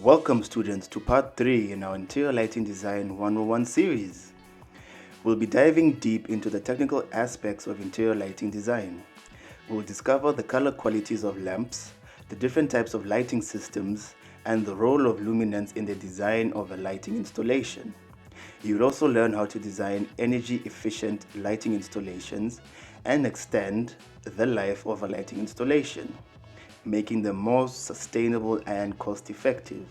Welcome students to part 3 in our Interior Lighting Design 101 series. We'll be diving deep into the technical aspects of interior lighting design. We'll discover the color qualities of lamps, the different types of lighting systems, and the role of luminance in the design of a lighting installation. You'll also learn how to design energy efficient lighting installations and extend the life of a lighting installation, making them more sustainable and cost-effective.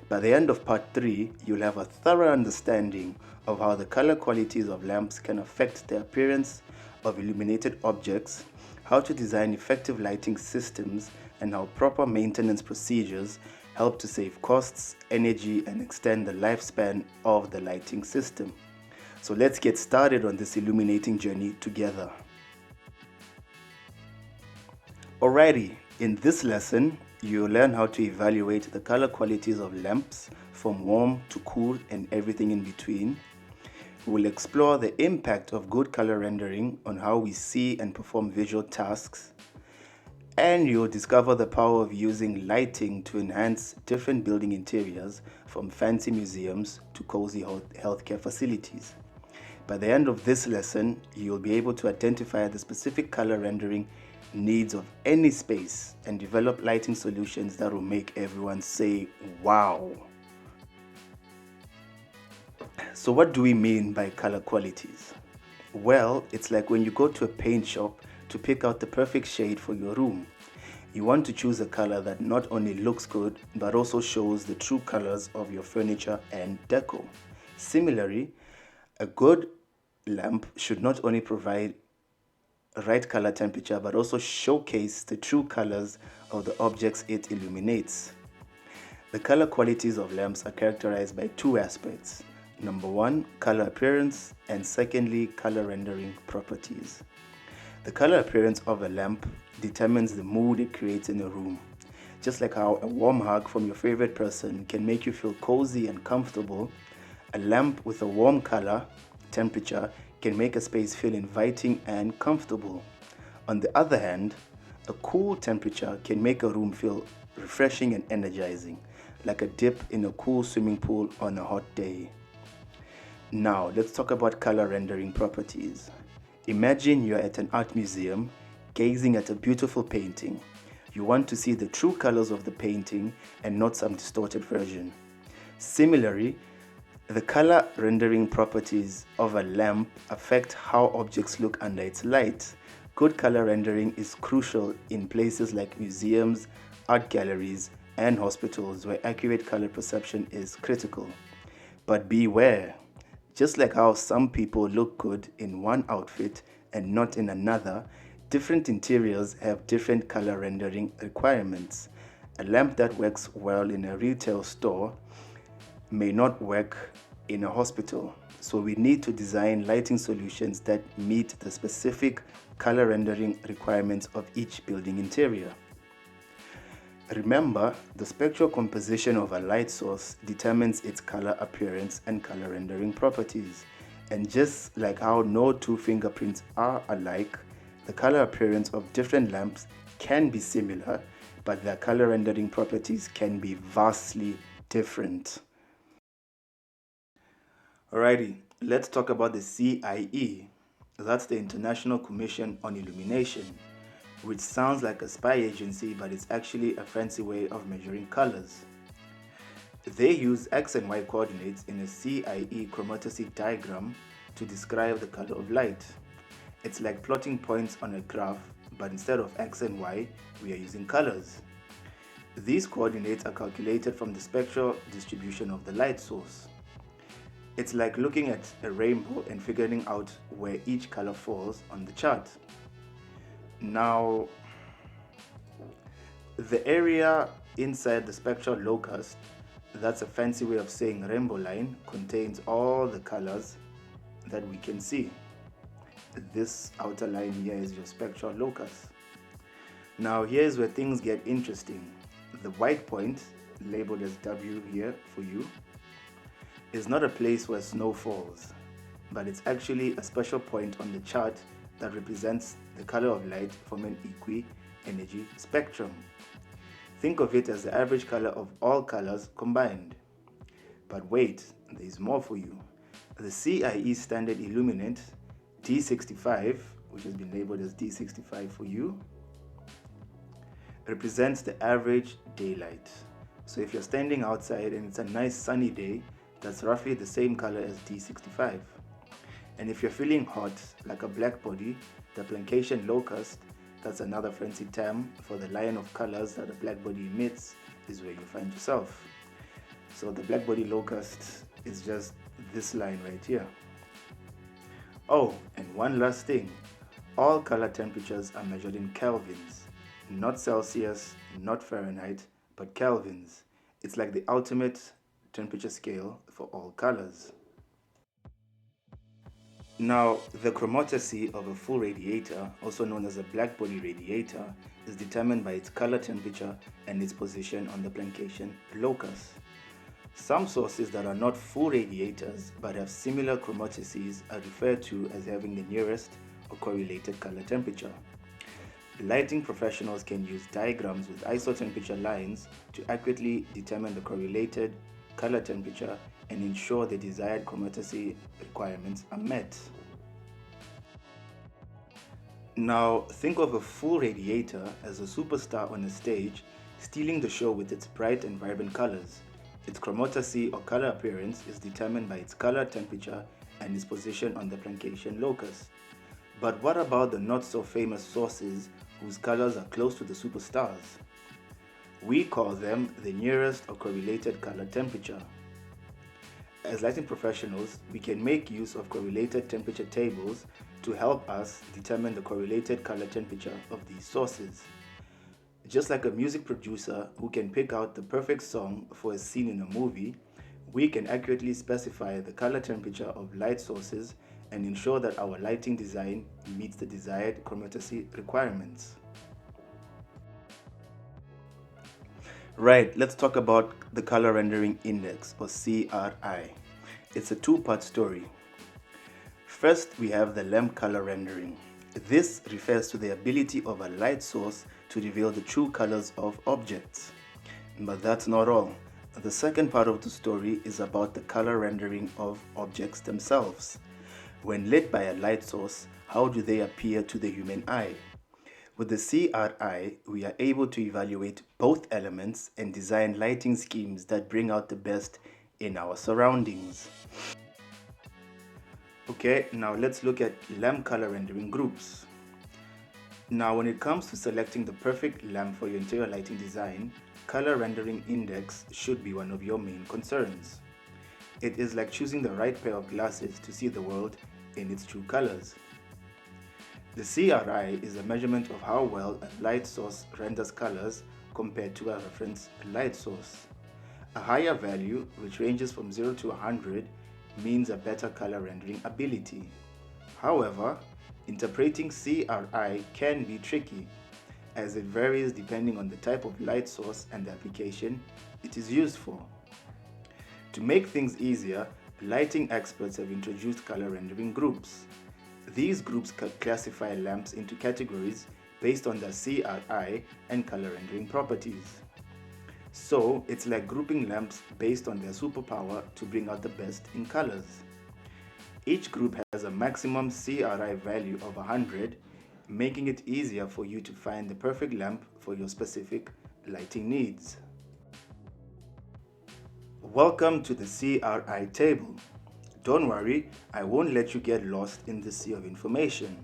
By the end of part 3, you'll have a thorough understanding of how the color qualities of lamps can affect the appearance of illuminated objects, how to design effective lighting systems, and how proper maintenance procedures help to save costs, energy, and extend the lifespan of the lighting system. So let's get started on this illuminating journey together. Alrighty, in this lesson, you'll learn how to evaluate the color qualities of lamps from warm to cool and everything in between. We'll explore the impact of good color rendering on how we see and perform visual tasks. And you'll discover the power of using lighting to enhance different building interiors, from fancy museums to cozy healthcare facilities. By the end of this lesson, you'll be able to identify the specific color rendering needs of any space and develop lighting solutions that will make everyone say, wow. So what do we mean by color qualities? Well, it's like when you go to a paint shop to pick out the perfect shade for your room. You want to choose a color that not only looks good, but also shows the true colors of your furniture and decor. Similarly, a good lamp should not only provide right color temperature, but also showcase the true colors of the objects it illuminates. The color qualities of lamps are characterized by two aspects. Number one, color appearance, and secondly, color rendering properties. The color appearance of a lamp determines the mood it creates in a room. Just like how a warm hug from your favorite person can make you feel cozy and comfortable, a lamp with a warm color temperature can make a space feel inviting and comfortable. On the other hand, a cool temperature can make a room feel refreshing and energizing, like a dip in a cool swimming pool on a hot day. Now, let's talk about color rendering properties. Imagine you're at an art museum, gazing at a beautiful painting. You want to see the true colors of the painting and not some distorted version. Similarly, the color rendering properties of a lamp affect how objects look under its light. Good color rendering is crucial in places like museums, art galleries, and hospitals where accurate color perception is critical. But beware, just like how some people look good in one outfit and not in another, different interiors have different color rendering requirements. A lamp that works well in a retail store may not work in a hospital. So we need to design lighting solutions that meet the specific color rendering requirements of each building interior. Remember, the spectral composition of a light source determines its color appearance and color rendering properties. And just like how no two fingerprints are alike, the color appearance of different lamps can be similar, but their color rendering properties can be vastly different. Alrighty, let's talk about the CIE. That's the International Commission on Illumination, which sounds like a spy agency, but it's actually a fancy way of measuring colors. They use X and Y coordinates in a CIE chromatography diagram to describe the color of light. It's like plotting points on a graph, but instead of X and Y, we are using colors. These coordinates are calculated from the spectral distribution of the light source. It's like looking at a rainbow and figuring out where each color falls on the chart. Now, the area inside the spectral locus, that's a fancy way of saying rainbow line, contains all the colors that we can see. This outer line here is your spectral locus. Now, here's where things get interesting. The white point, labeled as W here for you, is not a place where snow falls, but it's actually a special point on the chart that represents the color of light from an energy spectrum. Think of it as the average color of all colors combined. But wait, there's more for you. The CIE standard illuminant D65, which has been labeled as D65 for you, represents the average daylight. So if you're standing outside and it's a nice sunny day, that's roughly the same color as D65. And if you're feeling hot, like a black body, the plancation locust, that's another fancy term for the line of colors that a black body emits, is where you find yourself. So the black body locust is just this line right here. Oh, and one last thing. All color temperatures are measured in kelvins, not Celsius, not Fahrenheit, but kelvins. It's like the ultimate temperature scale for all colors. Now, the chromatography of a full radiator, also known as a black body radiator, is determined by its color temperature and its position on the plancation locus. Some sources that are not full radiators but have similar chromatices are referred to as having the nearest or correlated color temperature. Lighting professionals can use diagrams with isotemperature lines to accurately determine the correlated color temperature and ensure the desired chromatography requirements are met. Now, think of a full radiator as a superstar on a stage, stealing the show with its bright and vibrant colors. Its chromatography or color appearance is determined by its color temperature and its position on the plancation locus. But what about the not-so-famous sources whose colors are close to the superstars? We call them the nearest or correlated color temperature. As lighting professionals, we can make use of correlated temperature tables to help us determine the correlated color temperature of these sources. Just like a music producer who can pick out the perfect song for a scene in a movie, we can accurately specify the color temperature of light sources and ensure that our lighting design meets the desired chromatography requirements. Right, let's talk about the color rendering index, or CRI. It's a two-part story. First, we have the lamp color rendering. This refers to the ability of a light source to reveal the true colors of objects. But that's not all. The second part of the story is about the color rendering of objects themselves. When lit by a light source, how do they appear to the human eye? With the CRI, we are able to evaluate both elements and design lighting schemes that bring out the best in our surroundings. Okay, now let's look at lamp color rendering groups. Now, when it comes to selecting the perfect lamp for your interior lighting design, color rendering index should be one of your main concerns. It is like choosing the right pair of glasses to see the world in its true colors. The CRI is a measurement of how well a light source renders colors compared to a reference light source. A higher value, which ranges from 0 to 100, means a better color rendering ability. However, interpreting CRI can be tricky, as it varies depending on the type of light source and the application it is used for. To make things easier, lighting experts have introduced color rendering groups. These groups classify lamps into categories based on their CRI and color rendering properties. So, it's like grouping lamps based on their superpower to bring out the best in colors. Each group has a maximum CRI value of 100, making it easier for you to find the perfect lamp for your specific lighting needs. Welcome to the CRI table. Don't worry, I won't let you get lost in the sea of information.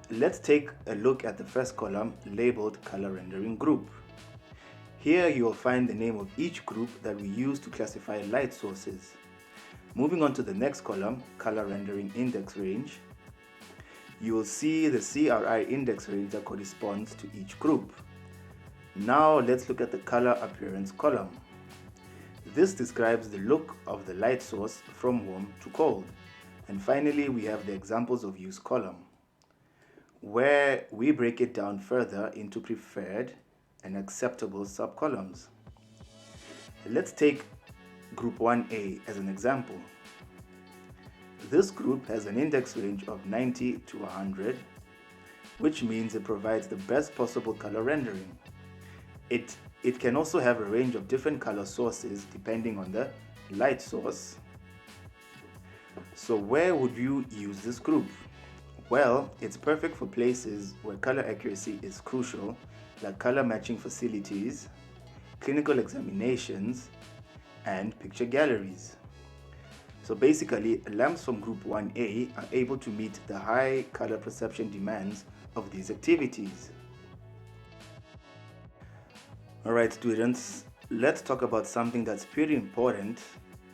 Let's take a look at the first column labeled Color Rendering Group. Here you will find the name of each group that we use to classify light sources. Moving on to the next column, Color Rendering Index Range, you will see the CRI index range that corresponds to each group. Now let's look at the Color Appearance column. This describes the look of the light source from warm to cold. And finally, we have the Examples of Use column, where we break it down further into preferred and acceptable subcolumns. Let's take Group 1A as an example. This group has an index range of 90 to 100, which means it provides the best possible color rendering. It It can also have a range of different color sources depending on the light source. So where would you use this group? Well, it's perfect for places where color accuracy is crucial, like color matching facilities, clinical examinations, and picture galleries. So basically, lamps from Group 1A are able to meet the high color perception demands of these activities. Alright students, let's talk about something that's pretty important,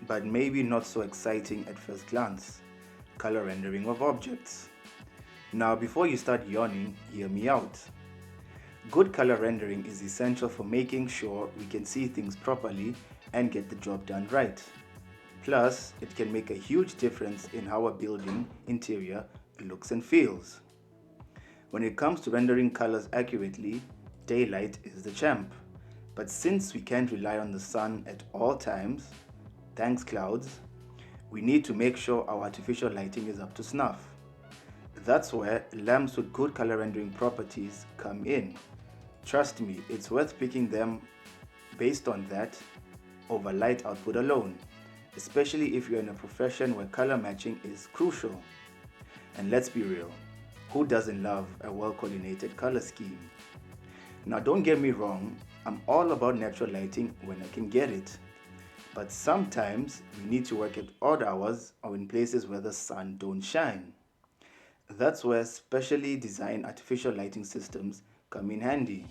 but maybe not so exciting at first glance: color rendering of objects. Now before you start yawning, hear me out. Good color rendering is essential for making sure we can see things properly and get the job done right. Plus, it can make a huge difference in how a building interior looks and feels. When it comes to rendering colors accurately, daylight is the champ. But since we can't rely on the sun at all times, thanks clouds, we need to make sure our artificial lighting is up to snuff. That's where lamps with good color rendering properties come in. Trust me, it's worth picking them based on that over light output alone, especially if you're in a profession where color matching is crucial. And let's be real, who doesn't love a well-coordinated color scheme? Now don't get me wrong, I'm all about natural lighting when I can get it. But sometimes we need to work at odd hours or in places where the sun don't shine. That's where specially designed artificial lighting systems come in handy.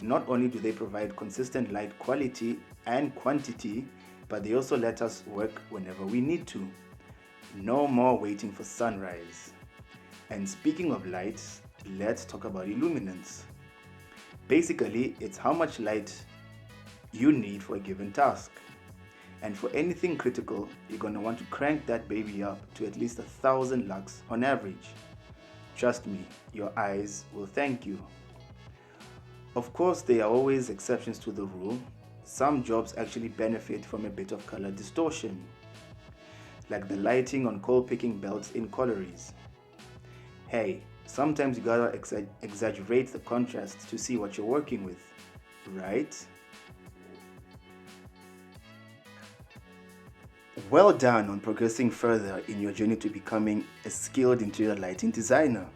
Not only do they provide consistent light quality and quantity, but they also let us work whenever we need to. No more waiting for sunrise. And speaking of lights, let's talk about illuminance. Basically, it's how much light you need for a given task. And for anything critical, you're going to want to crank that baby up to at least 1,000 lux on average. Trust me, your eyes will thank you. Of course, there are always exceptions to the rule. Some jobs actually benefit from a bit of color distortion, like the lighting on coal picking belts in collieries. Hey, sometimes you gotta exaggerate the contrast to see what you're working with, right? Well done on progressing further in your journey to becoming a skilled interior lighting designer.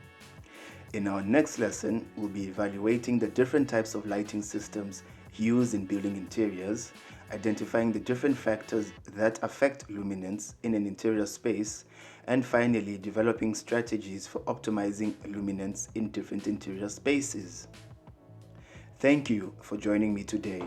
In our next lesson, we'll be evaluating the different types of lighting systems used in building interiors, identifying the different factors that affect luminance in an interior space, and finally developing strategies for optimizing luminance in different interior spaces. Thank you for joining me today.